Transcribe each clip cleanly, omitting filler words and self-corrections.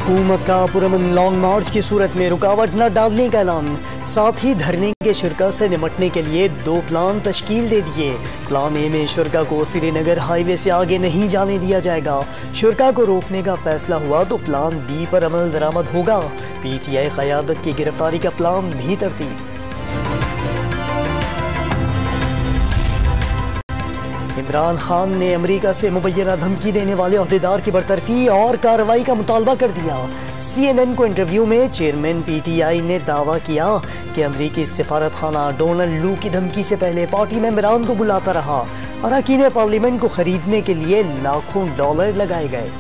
हुकूमत का पुरअमन लॉन्ग मार्च की सूरत में रुकावट न डालने का ऐलान। साथ ही धरने के शुरा से निपटने के लिए 2 प्लान तश्कील दे दिए। प्लान ए में शुरा को श्रीनगर हाईवे से आगे नहीं जाने दिया जाएगा। शुरा को रोकने का फैसला हुआ तो प्लान बी पर अमल दरामद होगा। PTI क़यादत की गिरफ्तारी का प्लान भी तरतीब। इमरान खान ने अमेरिका से मुबैना धमकी देने वाले ओहदेदार की बरतरफी और कार्रवाई का मुतालबा कर दिया। CNN को इंटरव्यू में चेयरमैन PTI ने दावा किया कि अमेरिकी सिफारत खाना डोनाल्ड लू की धमकी से पहले पार्टी मेंबरान को बुलाता रहा। अरकान पार्लियामेंट को खरीदने के लिए लाखों डॉलर लगाए गए।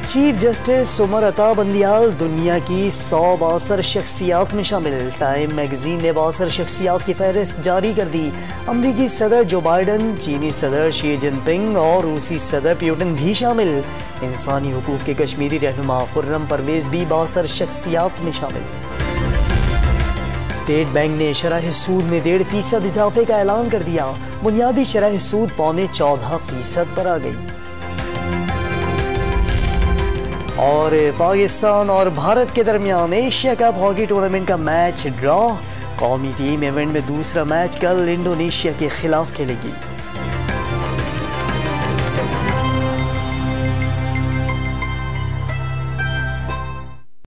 चीफ जस्टिस उमर अता बंदियाल दुनिया की 100 बासर शख्सियात में शामिल। टाइम मैगजीन ने बासर शख्सियात की फहरिस्त जारी कर दी। अमरीकी सदर जो बाइडन, चीनी सदर शी जिनपिंग और रूसी सदर पुतिन भी शामिल। इंसानी हुकूक के कश्मीरी रहनुमा खुर्रम परवेज भी बासर शख्सियात में शामिल। स्टेट बैंक ने शरह सूद में 1.5% इजाफे का ऐलान कर दिया। बुनियादी शरह सूद 14.25% पर आ गई। और पाकिस्तान और भारत के दरमियान एशिया कप हॉकी टूर्नामेंट का मैच ड्रॉ। कौमी टीम इवेंट में दूसरा मैच कल इंडोनेशिया के खिलाफ खेलेगी।